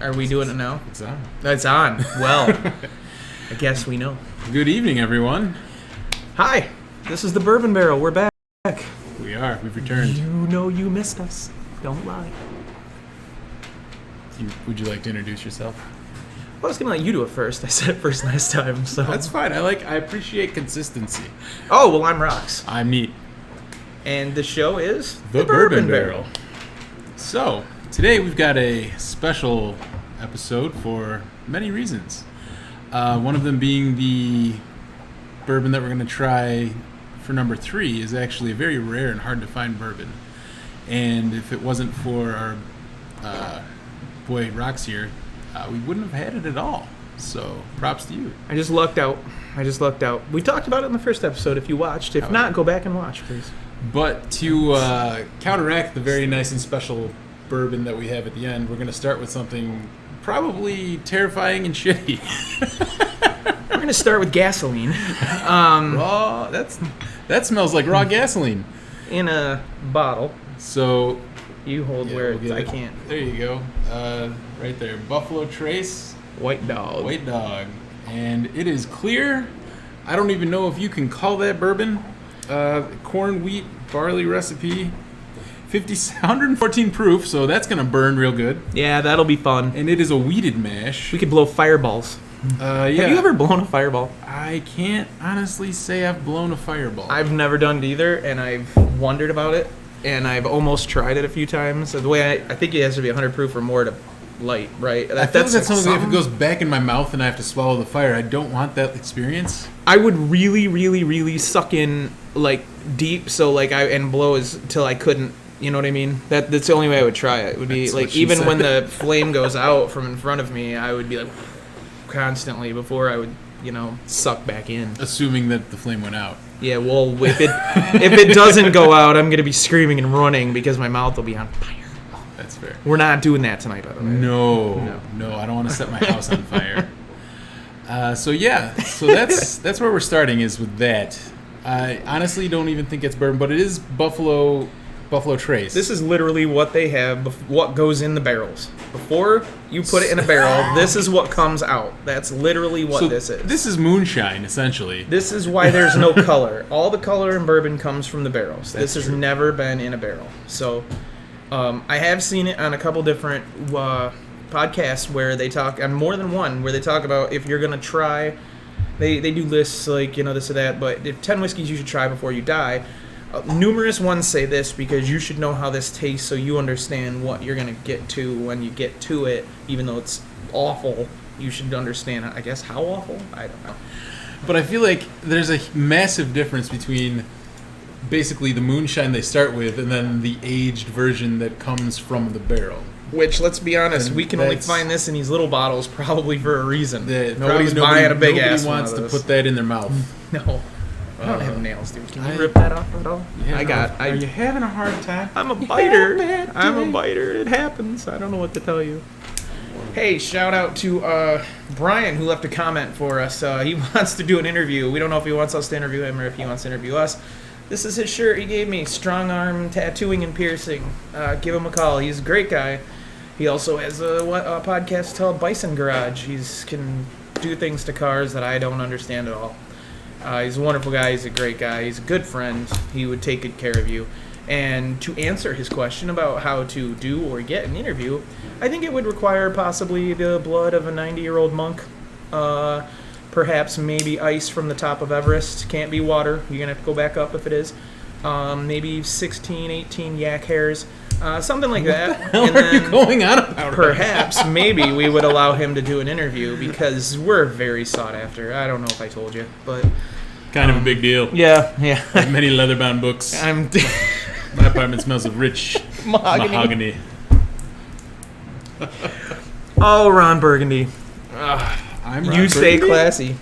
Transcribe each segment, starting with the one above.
Are we doing it now? It's on. It's on. Well, I guess we know. Good evening, everyone. Hi, this is the Bourbon Barrel. We're back. We are. We've returned. You know you missed us. Don't lie. Would you like to introduce yourself? Well, I was going to let you do it first. I said it first last time, so... That's fine. I appreciate consistency. Oh, well, I'm Rox. I'm Neat. And the show is... The Bourbon Barrel. So, today we've got a special episode for many reasons. One of them being the bourbon that we're going to try for number 3 is actually a very rare and hard to find bourbon. And if it wasn't for our boy Rox here, we wouldn't have had it at all. So, props to you. I just lucked out. We talked about it in the first episode if you watched. If not, go back and watch, please. But to counteract the very nice and special bourbon that we have at the end, we're going to start with something probably terrifying and shitty. We're going to start with gasoline. Raw, that smells like raw gasoline. In a bottle. So... You hold where I can't. There you go. Right there. Buffalo Trace. White Dog. White Dog. And it is clear. I don't even know if you can call that bourbon. Corn, wheat, barley recipe. 114 proof, so that's going to burn real good. Yeah, that'll be fun. And it is a wheated mash. We could blow fireballs. Yeah. Have you ever blown a fireball? I can't honestly say I've blown a fireball. I've never done it either, and I've wondered about it. And I've almost tried it a few times. The way I think it has to be 100 proof or more to light, right? I feel that's something if it goes back in my mouth and I have to swallow the fire, I don't want that experience. I would really, really, really suck in like deep, so like and blow till I couldn't. You know what I mean? That's the only way I would try it. It would be That's like even when the flame goes out from in front of me, I would be like constantly before I would suck back in. Assuming that the flame went out. Yeah, well, if it doesn't go out, I'm gonna be screaming and running because my mouth will be on fire. That's fair. We're not doing that tonight, by the way. No, I don't want to set my house on fire. So that's where we're starting is with that. I honestly don't even think it's bourbon, but it is Buffalo Trace. This is literally what they have, what goes in the barrels. Before you put it in a barrel, this is what comes out. That's literally what this is. This is moonshine, essentially. This is why there's no color. All the color in bourbon comes from the barrels. That's this true. has never been in a barrel. So I have seen it on a couple different podcasts where they talk, on more than one, where they talk about if you're going to try, they do lists like, this or that, but if 10 whiskeys you should try before you die. Numerous ones say this because you should know how this tastes so you understand what you're going to get to when you get to it. Even though it's awful, you should understand, I guess, how awful? I don't know. But I feel like there's a massive difference between basically the moonshine they start with and then the aged version that comes from the barrel. Which, let's be honest, And we can only find this in these little bottles probably for a reason. Nobody's buying a big ass one. Nobody wants to put that in their mouth. No. I don't have nails, dude. Can you rip that off at all? Yeah, Are you having a hard time? I'm a biter. It happens. I don't know what to tell you. Hey, shout out to Brian who left a comment for us. He wants to do an interview. We don't know if he wants us to interview him or if he wants to interview us. This is his shirt he gave me. Strong Arm Tattooing and Piercing. Give him a call. He's a great guy. He also has a podcast called Bison Garage. He can do things to cars that I don't understand at all. He's a wonderful guy. He's a great guy. He's a good friend. He would take good care of you. And to answer his question about how to do or get an interview, I think it would require possibly the blood of a 90-year-old monk. Perhaps maybe ice from the top of Everest. Can't be water. You're going to have to go back up if it is. Maybe 16, 18 yak hairs. Something like that. What the hell are you going on about? Perhaps, maybe we would allow him to do an interview because we're very sought after. I don't know if I told you, but... Kind of a big deal. Yeah. Like many leather-bound books. My apartment smells of rich mahogany. Oh, Ron Burgundy. I'm Ron You stay classy.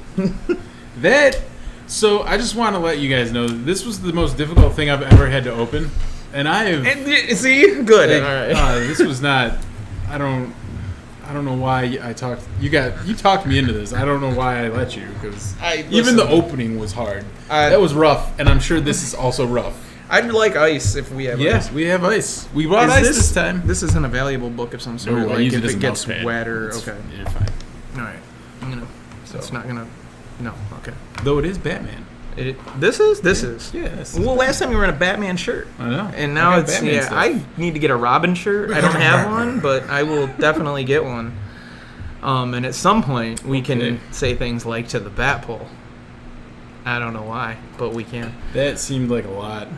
So I just want to let you guys know that this was the most difficult thing I've ever had to open. And I have... See? Good. All right. This was not... I don't know why I talked... You talked me into this. I don't know why I let you, because even the opening was hard. That was rough, and I'm sure this is also rough. I'd like ice if we have ice. we have ice. We brought ice this time. This isn't a valuable book of some sort. No, like I use if it as it a gets mousepad. wet or okay. You're fine. All right. I'm gonna. So it's not gonna. No. Okay. Though it is Batman. This is. Yeah. This is Well, last time you were in a Batman shirt. I know. And now I got it's Batman stuff. I need to get a Robin shirt. I don't have one, but I will definitely get one. And at some point we can say things like to the Bat Pole. I don't know why, but we can. That seemed like a lot.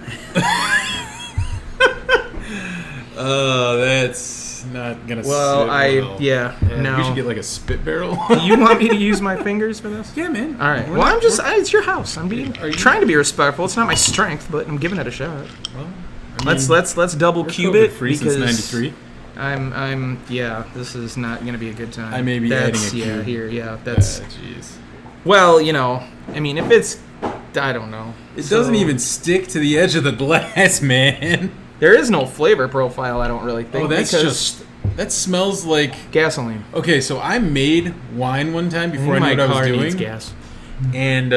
Oh, that's not gonna. Well, sit well. yeah. No. We should get like a spit barrel. Do you want me to use my fingers for this? Yeah, man. All right. Well, it's your house. I'm trying to be respectful. It's not my strength, but I'm giving it a shot. Well, Let's double cube it free because since '93. yeah. This is not gonna be a good time. I may be adding a cube. here. Yeah. That's. Jeez. Well, I mean, if it's, I don't know. It doesn't even stick to the edge of the glass, man. There is no flavor profile. I don't really think. Oh, that's because that smells like gasoline. Okay, so I made wine one time before I knew what I was doing. Needs gas. And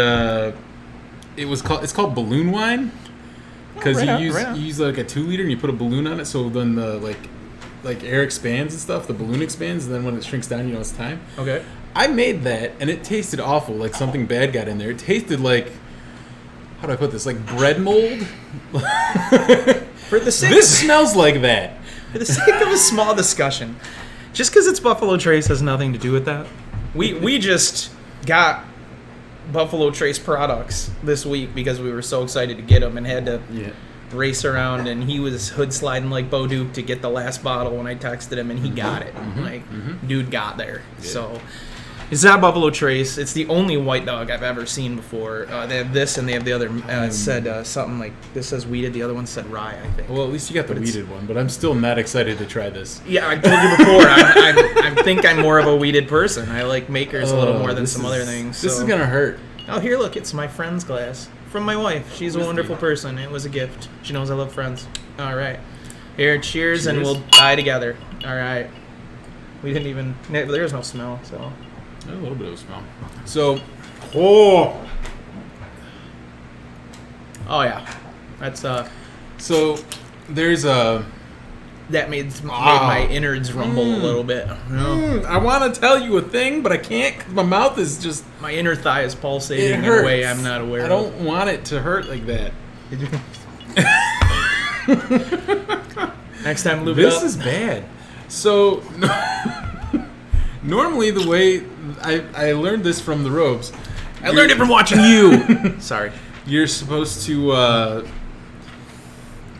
it's called balloon wine because you use like a 2 liter and you put a balloon on it, so then the like air expands and stuff. The balloon expands, and then when it shrinks down, it's time. Okay. I made that, and it tasted awful. Like something bad got in there. It tasted like, how do I put this? Like bread mold. This smells like that. For the sake of a small discussion, just because it's Buffalo Trace has nothing to do with that. We just got Buffalo Trace products this week because we were so excited to get them and had to race around, and he was hood sliding like Bo Duke to get the last bottle when I texted him, and he got it. Dude got there. Yeah. So it's not Buffalo Trace. It's the only white dog I've ever seen before. They have this, and they have the other. Said something like, this says weeded, the other one said rye, I think. Well, at least you got the weeded one, but I'm still not excited to try this. Yeah, I told you before. I think I'm more of a weeded person. I like makers a little more than some other things. This is gonna hurt. Oh, here, look, it's my friend's glass from my wife. She's a wonderful person. It was a gift. She knows I love friends. All right, here, cheers. And we'll die together. All right. We didn't even. There's no smell, so. A little bit of a smell. So, oh yeah, that's So, there's a. That made my innards rumble a little bit. I want to tell you a thing, but I can't because my mouth is just. My inner thigh is pulsating in a way I'm not aware of. I don't want it to hurt like that. Next time, lube it up. This is bad. So, normally the way I learned this from the ropes. I learned it from watching you. Sorry. You're supposed to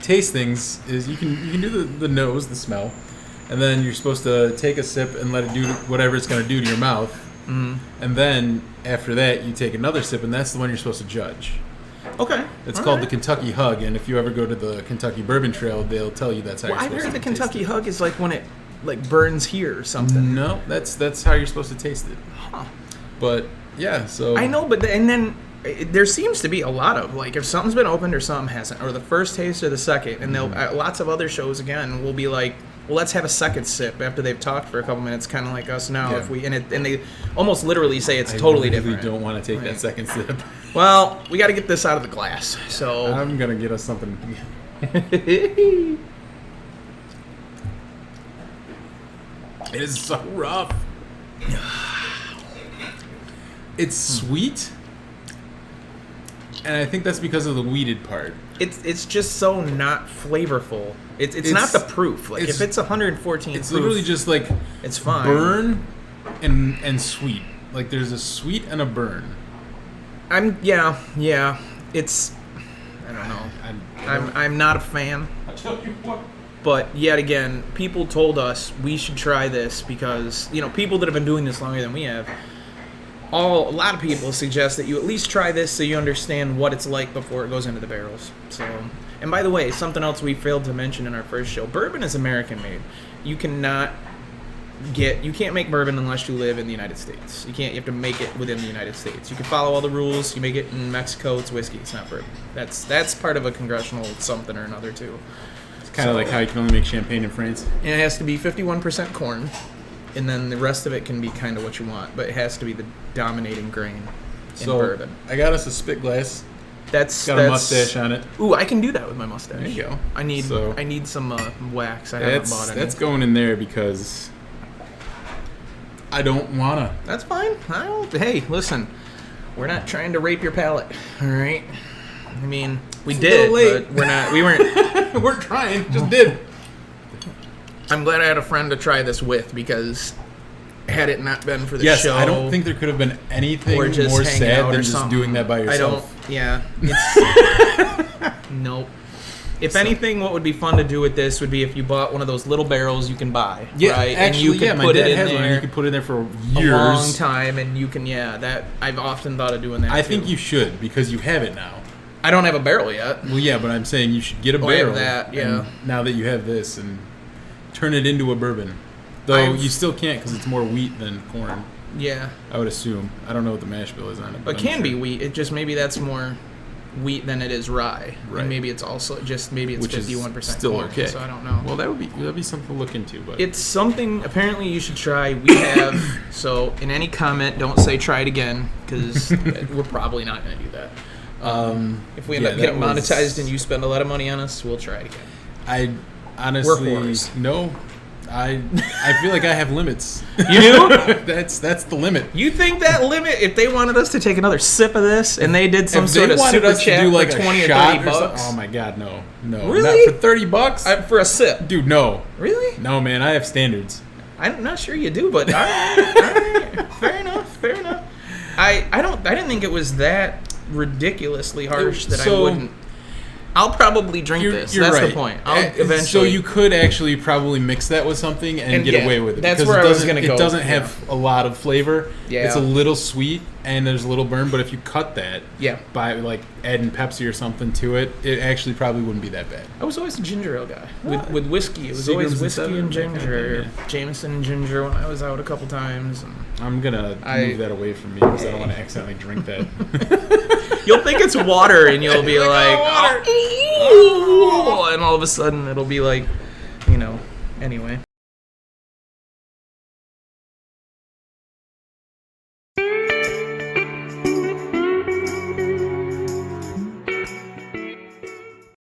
taste things. Is you can do the nose, the smell, and then you're supposed to take a sip and let it do whatever it's going to do to your mouth. Mm-hmm. And then after that, you take another sip, and that's the one you're supposed to judge. Okay. It's called the Kentucky Hug, and if you ever go to the Kentucky Bourbon Trail, they'll tell you that's how you're supposed to taste it. I've heard the Kentucky Hug is like when it burns here or something. No, that's how you're supposed to taste it. Huh. But yeah, so I know, but and then there seems to be a lot of like if something's been opened or something hasn't, or the first taste or the second, and they'll lots of other shows again will be like, well, let's have a second sip after they've talked for a couple minutes, kind of like us now. Yeah. If we and they almost literally say it's totally different. I don't want to take that second sip. Well, we got to get this out of the glass. So I'm gonna get us something. It is so rough. It's sweet, and I think that's because of the weeded part. It's just so not flavorful. It's not the proof. Like if it's 114, it's proof, literally just like it's fine. Burn and sweet. Like there's a sweet and a burn. Yeah. It's I don't know. I'm not a fan. I tell you what. But yet again, people told us we should try this because people that have been doing this longer than we have. A lot of people suggest that you at least try this so you understand what it's like before it goes into the barrels. So, and by the way, something else we failed to mention in our first show: bourbon is American made. You can't make bourbon unless you live in the United States. You have to make it within the United States. You can follow all the rules. You make it in Mexico, it's whiskey. It's not bourbon. That's part of a congressional something or another too. It's kind of like how you can only make champagne in France. And it has to be 51% corn. And then the rest of it can be kind of what you want, but it has to be the dominating grain in bourbon. I got us a spit glass. That's got a mustache on it. Ooh, I can do that with my mustache. There you go. I need some wax. I haven't bought any. That's going in there because I don't wanna. That's fine. Hey, listen, we're not trying to rape your palate. All right. I mean, we did, but we're not. We weren't. We're trying. Just did. I'm glad I had a friend to try this with because had it not been for the yes, show, I don't think there could have been anything more sad than just doing that by yourself. Nope. If anything, what would be fun to do with this would be if you bought one of those little barrels you can buy, right? Actually, and you could my put dad it in has there. one. You could put it in there for years, a long time, and you can. Yeah, that I've often thought of doing that. I think you should because you have it now. I don't have a barrel yet. Well, yeah, but I'm saying you should get a barrel. I have that, yeah. Now that you have this, and turn it into a bourbon. Though you still can't because it's more wheat than corn. Yeah. I would assume. I don't know what the mash bill is on it. But it can be wheat. It just maybe that's more wheat than it is rye. Right. And maybe it's also just it's 51% still corn. okay. So I don't know. Well, that'd be something to look into. But it's something apparently you should try. We have so in any comment, don't say try it again because we're probably not going to do that. If we end up getting monetized and you spend a lot of money on us, we'll try it again. I honestly we're whores. No. I feel like I have limits. You do? That's the limit. You think that limit? If they wanted us to take another sip of this, and they did some sort of super chat like for 20 or $30 $30, oh my god, no, really? Not for $30 for a sip, dude. No, really? No, man, I have standards. I'm not sure you do, but all right. Fair enough. I didn't think it was that ridiculously harsh that I wouldn't. I'll probably drink this. That's right. the point. I'll eventually. So you could actually probably mix that with something and get away with it. That's where I was going to go. It doesn't have a lot of flavor. Yeah. It's a little sweet and there's a little burn. But if you cut that, by like adding Pepsi or something to it, it actually probably wouldn't be that bad. I was always a ginger ale guy with whiskey. It was always whiskey and ginger, Jameson and ginger when I was out a couple times. And I'm gonna move that away from me because I don't want to accidentally drink that. You'll think it's water, and you'll be like, oh, and all of a sudden it'll be like, anyway.